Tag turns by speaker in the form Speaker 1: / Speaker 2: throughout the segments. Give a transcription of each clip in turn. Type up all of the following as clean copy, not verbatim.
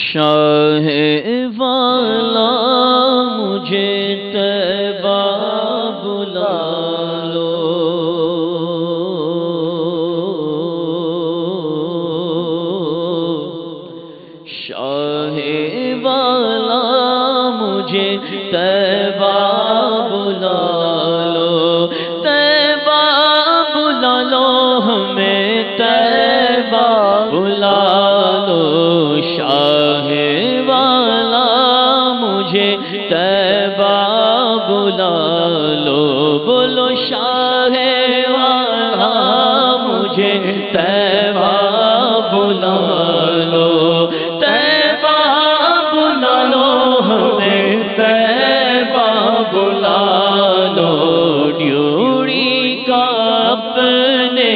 Speaker 1: شاہ والا مجھے طیبہ بلا لو، شاہ والا مجھے طیبہ بلا لو، طیبہ بلا لو، ہمیں طیبہ بلا لو، شاہ والا مجھے طیبہ بلا لو، بولو شاہ والا مجھے طیبہ بلا لو، طیبہ بلا لو، ہمیں طیبہ بلا لو، ڈیوڑی کا اپنے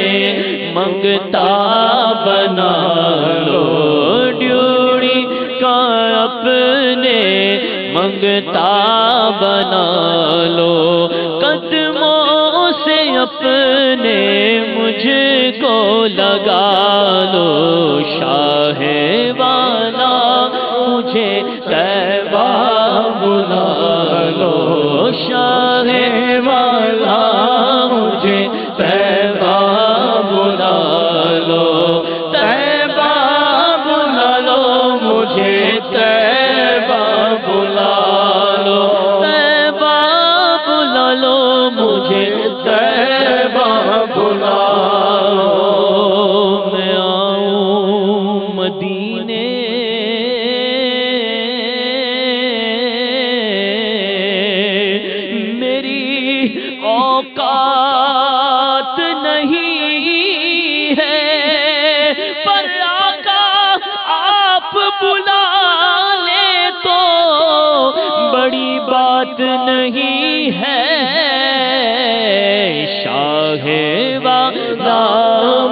Speaker 1: منگتا بنا لو، ڈیوڑی کا اپنے منگتا بنا لو، قدموں سے اپنے مجھ کو لگا لو، شاہ والا مجھے طیبہ بلا لو، شاہ والا مجھے طیبہ بلا لو، طیبہ بلا لو، مجھے طیبہ بلا لو، طیبہ بلا لو، مجھے طیبہ بلا لو، میں آؤں مدینے میری اوقات نہیں ہے، پر آقا آپ بلا لے تو بڑی بات نہیں ہے، شاہ والا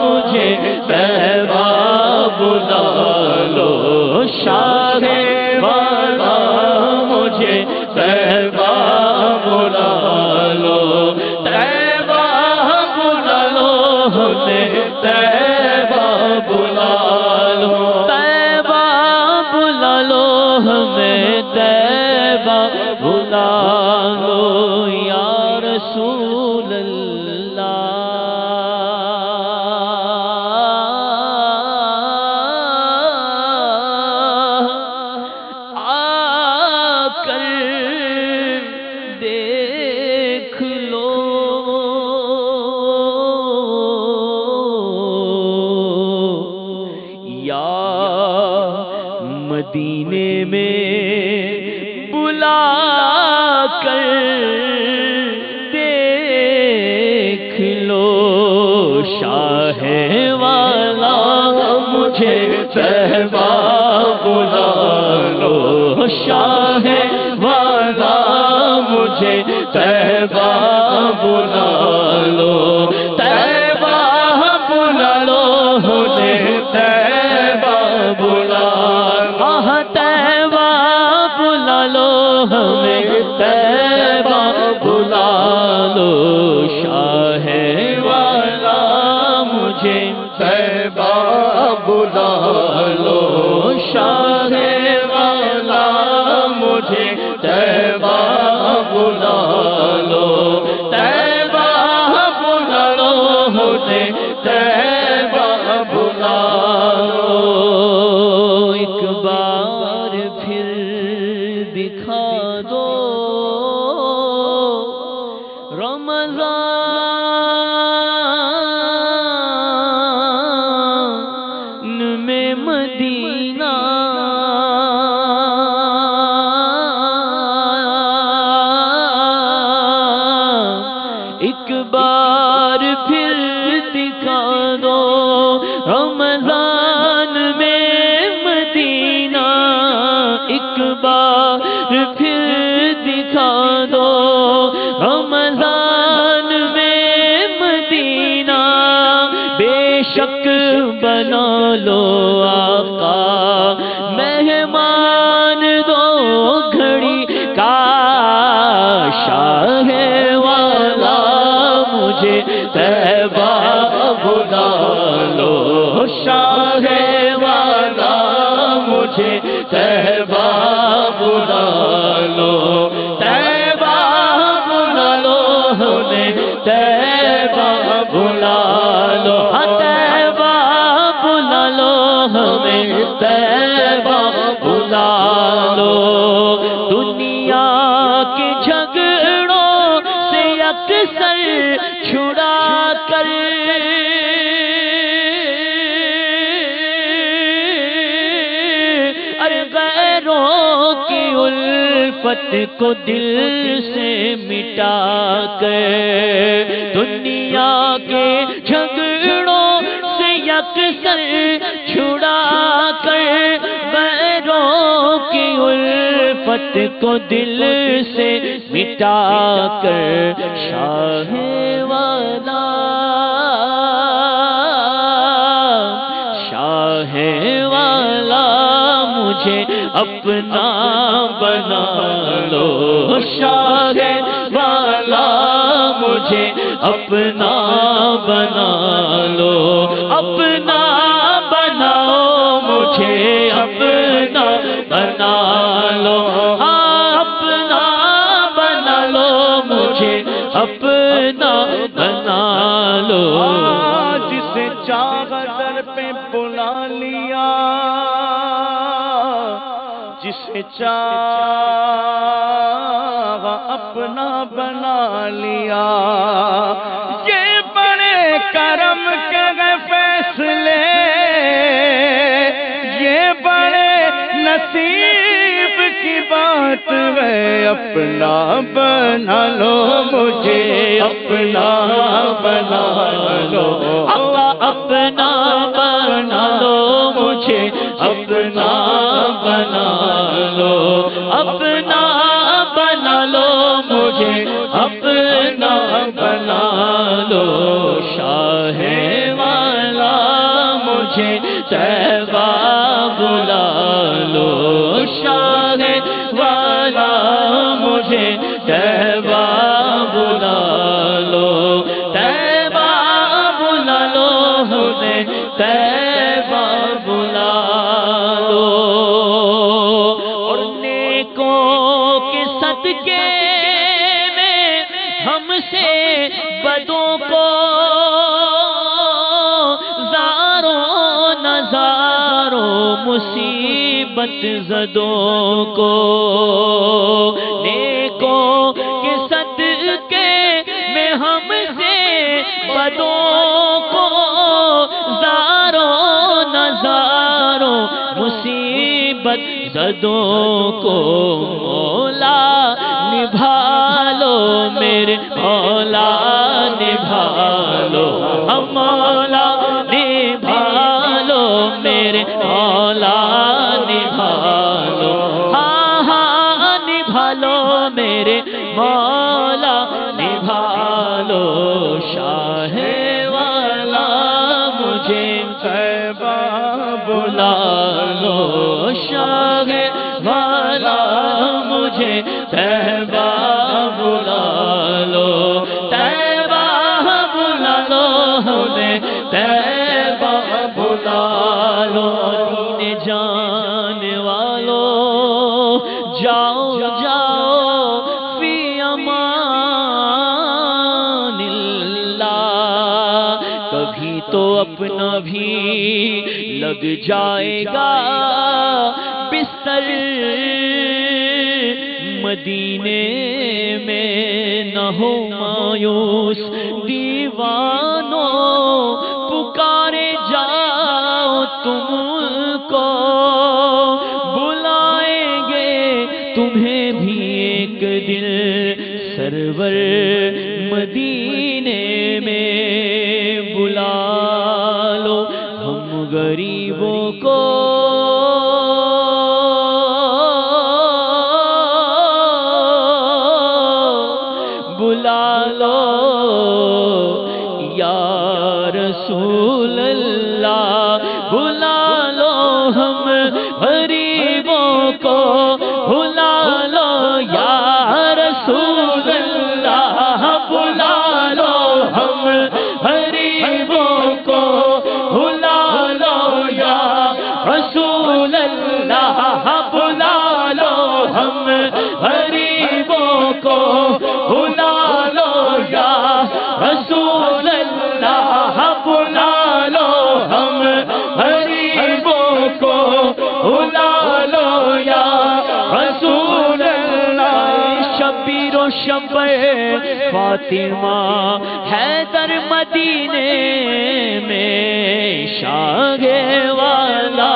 Speaker 1: مجھے طیبہ بلا لو، شاہ والا مجھے طیبہ بلا لو، طیبہ بلا لو، ہمیں طیبہ بلا لو، طیبہ بلا لو، ہمیں طیبہ بلا لو، یا رسول اللہ آ کر دیکھ لو، یا مدینے میں بلا کر دیکھ لو، شاہ والا مجھے طیبہ بلا لو، شاہ والا مجھے طیبہ بلا لو، طیبہ بلا لو، مجھے طیبہ بلا لو، طیبہ بلا لو، ہمیں طیبہ بلا لو، شاہ والا مجھے طیبہ بلا لو، شاہ والا مجھے طیبہ بلا لو، طیبہ بلا لو، مجھے طیبہ بلا لو، ایک بار پھر دکھا دو رمضان میں مدینہ، ایک بار پھر دکھا دو رمضان میں مدینہ، ایک بار پھر دکھا دو رمضان میں مدینہ، بے شک بنا لو آقا مہمان دو گھڑی کا، شاہ والا مجھے طیبہ بلا لو، شاہ والا مجھے طیبہ بلا لو، طیبہ بلا لو ہمیں، طیبہ بلا لو، طیبہ بلا لو ہمیں، طیبہ بلا لو۔ دنیا کے جھگڑوں سے اکثر چھڑا کر غیروں کی الفت کو دل سے مٹا کر، دنیا کے جھگڑوں سے اکثر چھڑا کر غیروں کی الفت کو دل سے مٹا کر، شاہ والا شاہ والا مجھے اپنا بنا لو، شاہ والا مجھے اپنا بنا لو، اپنا بناؤ مجھے اپنا بنا لو، اپنا بنا لو مجھے اپنا بنا لو۔
Speaker 2: جسے چاہ در پہ بلا لیا، جسے چاہ اپنا بنا لیا، یہ بڑے کرم کے گئے فیصلے، یہ بڑے نصیب کی بات ہے، اپنا بنا لو مجھے اپنا بنا لو،
Speaker 1: اپنا بنا لو مجھے اپنا بنا لو، اپنا بنا لو مجھے اپنا بنا لو، شاہ والا مجھے طیبہ بلا لو، شاہ والا مجھے طیبہ بلا لو، طیبہ بلا لو ہمیں، طیبہ بلا لو۔ اور نیکوں کے صدقے میں ہم سے بدوں کو، زاروں نزاروں مصیبت زدوں کو، نیکوں کے صدقے میں ہم سے بدوں کو، زاروں نزاروں مصیبت زدوں کو، مولا نبھا لو میرے مولا نبھا لو، مولا نبھا لو میرے مولا نبھا لو، ہاں ہاں نبھا لو میرے مولا نبھا لو، شاہ والا مجھے
Speaker 2: طیبہ
Speaker 1: بلا لو، شاہ والا مجھے طیبہ بلا لو، طیبہ بلا لو ہمیں، طیبہ بلا لو۔ دین جان والو جاؤ جاؤ فی امان اللہ، کبھی تو اپنا بھی لگ جائے گا بستر، مدینے میں نہ ہو مایوس دیوانوں، پکارے جاؤ تم کو، بلائیں گے تمہیں بھی ایک دن سرور مدینے میں، بلا لو ہم غریبوں کو، بلا لو یا رسول اللہ، بلا لو ہم غریبوں کو، بلا لو یا رسول اللہ، بلا لو ہم غریبوں کو، بلا لو یا رسول اللہ، بلا لو ہم غریبوں کو بلا لو یا رسول اللہ بلا لو ہم غریبوں کو بلا لو یا رسول اللہ شبیر و شب فاطمہ حیدر مدینے میں شاہ والا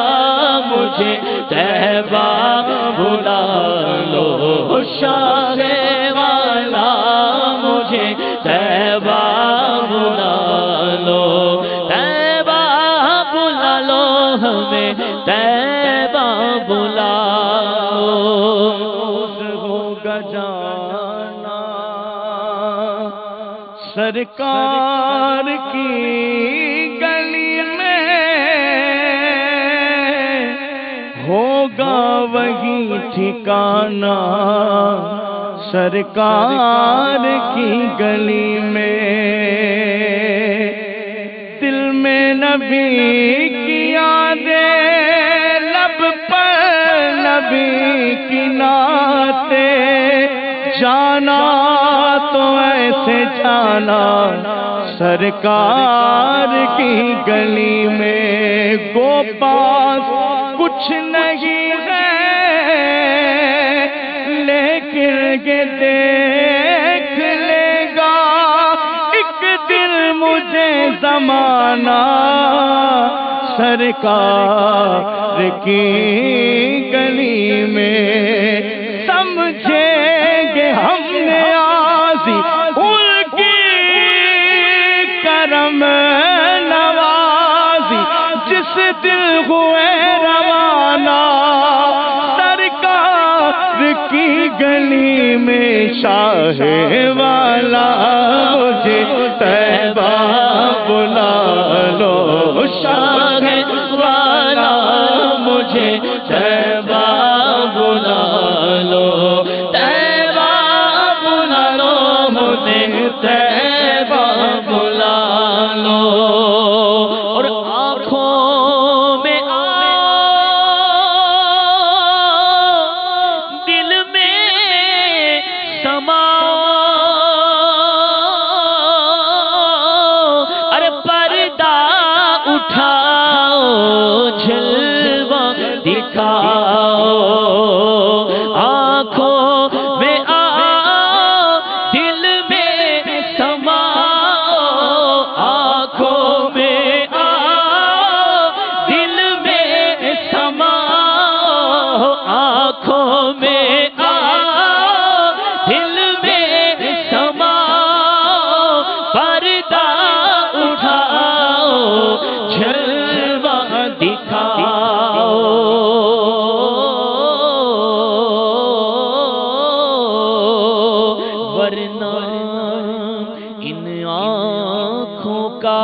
Speaker 1: مجھے طیبہ بلا لو شاہ والا مجھے طیبہ بلا لو طیبہ بلا لو ہمیں طیبہ بلا لو ہوگا جانا سرکار کی گلی میں ہوگا وہی ٹھکانا سرکار کی گلی میں دل میں نبی کی یادیں لب پر نبی کی نعتیں جانا تو ایسے جانا سرکار کی گلی میں گو پاس کچھ نہیں ہے لیکن یہ دیکھ لے گا ایک دن مجھے زمانہ سرکار کی گلی میں سمجھیں گے ہم نے آزی ان کی کرم نوازی جس دل ہوئے روانہ سرکار کی گلی میں شاہ والا مجھے طیبہ بلا لو شاہ والا مجھے طیبہ بلا لو طیبہ بلا لو مجھے طیبہ بلا لو اور آنکھوں میں دل میں سما ارے پردہ اٹھاؤ جلوہ دکھاؤ آنکھوں میں دل میں سماؤ آنکھوں میں دل میں سماؤ آنکھوں میں دل میں سماؤ پردہ اٹھاؤ جلوہ دکھاؤ ورنہ ان آنکھوں کا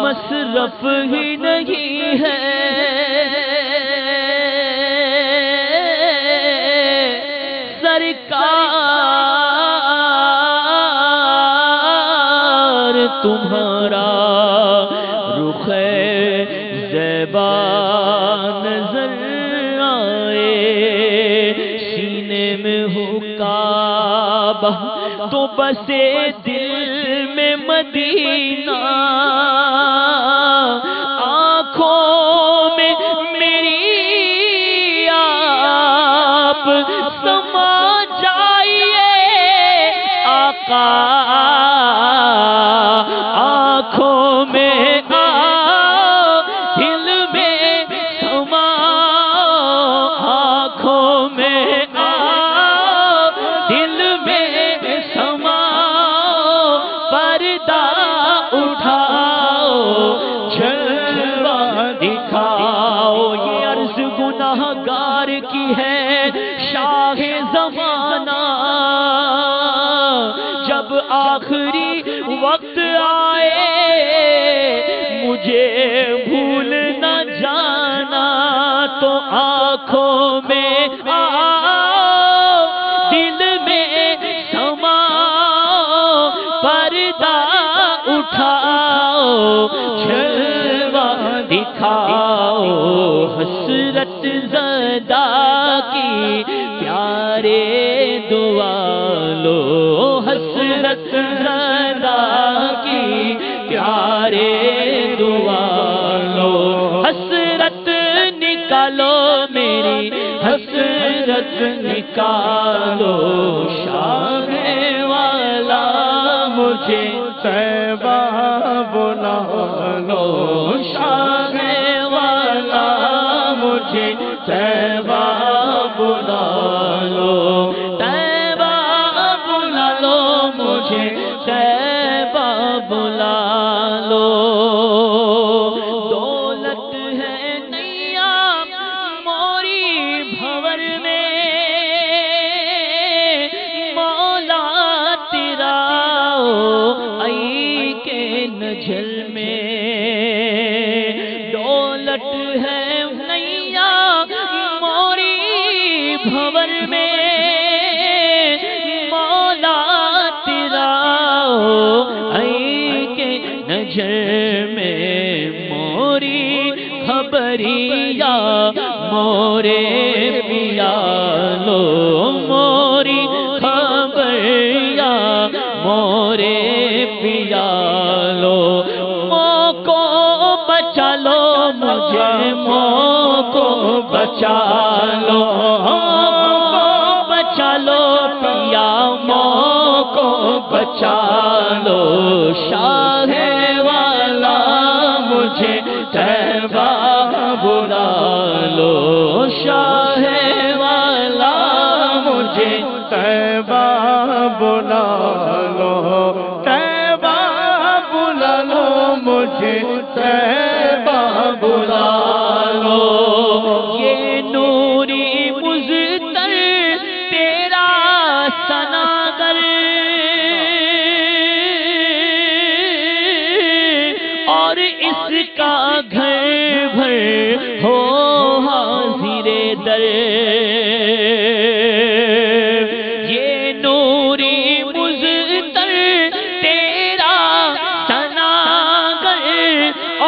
Speaker 1: مصرف ہی نہیں ہے سرکار تمہارا رخ زیبا نظر آئے سینے میں ہو کعبہ تو بسے دل میں مدینہ آنکھوں میں میری آپ سما جائیے آقا آنکھوں میں دل میں سما آنکھوں میں دل میں سما پردہ اٹھاؤ جلوہ دکھاؤ یہ عرض گناہگار کی ہے شاہ زمانہ جب آخری وقت آئے مجھے بھول نہ جانا تو آنکھوں میں دل میں سما پردہ اٹھاؤ جلوہ دکھاؤ حسرت
Speaker 2: گدا کی پیارے دعا لو، حسرت زدہ کی پیارے دعا لو، حسرت نکالو میری حسرت نکالو، شاہ والا مجھے طیبہ بلا لو، شاہ والا مجھے طیبہ بلا لو، طیبہ بلا لو مجھے طیبہ بلا لو، دولت ہے نیا موری بھور میں، مولا تیرا آئی کے نجل میں، دولت ہے نیا موری بھور میں، مولا تیرا آئی کے نجل میں، موری خبریا مورے پیا لو، موری خبریا مورے پیا لو، مو کو بچا لو مجھے، مو کو بچا لو، بچا لو پیا مو کو بچا لو، شاہ والا مجھے طیبہ بلا لو، شاہ والا مجھے طیبہ بلا لو، طیبہ بلا لو مجھے طیبہ بلا لو، یہ نوری مزتر تیرا سناگر اور اس کا گھر بھر ہو حاضر در، یہ نوری مزتر تیرا سناگر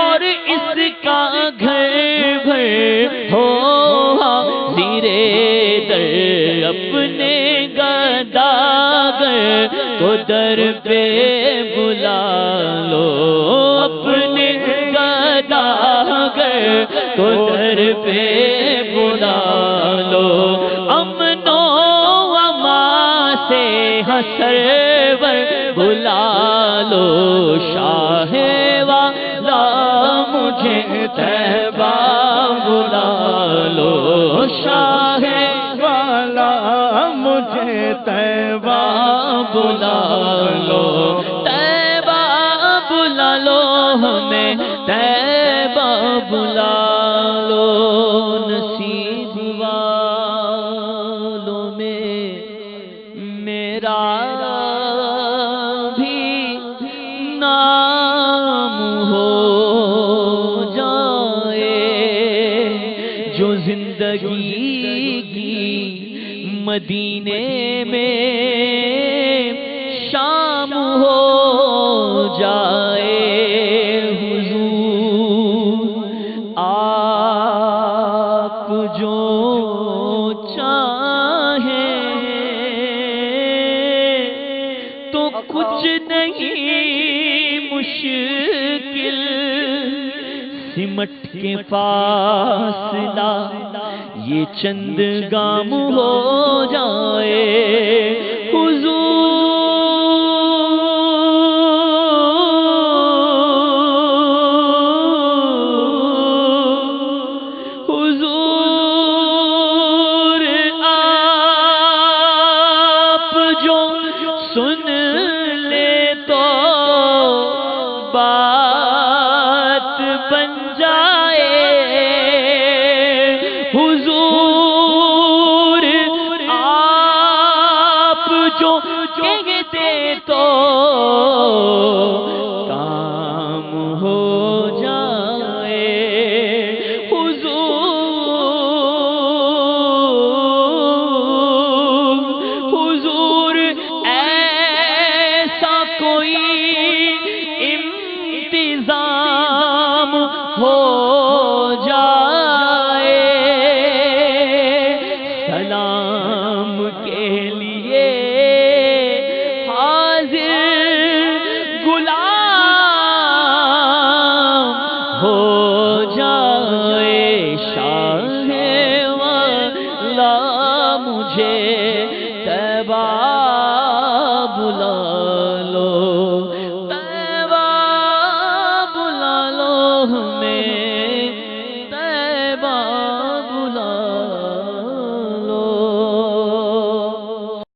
Speaker 2: اور اس کا گھر بھر ہو حاضر در، اپنے گداگر کو در پہ بلا لو، اپنے گداگر کو در پہ بلا لو، امن و امان سے سرور بلا لو، شاہ والا مجھے طیبہ بلا لو، شاہ والا مجھے طیبہ بلا لو، طیبہ بلا لو ہمیں طیبہ بلا لو، نصیب والوں میں میرا بھی نام ہو جائے، جو زندگی کی مدینے میں شام ہو جائے، حضور آپ جو چاہیں تو کچھ نہیں مشکل، سمٹ کے فاصلہ یہ چند گام ہو جائے، حضور آپ جو سن لے تو بات بن جائے، حضور آپ جو کہتے تو کام ہو جائے، حضور ایسا کوئی انتظام ہو جائے، سلام کے لیے حاضر غلام ہو جائے شاہ والا مجھے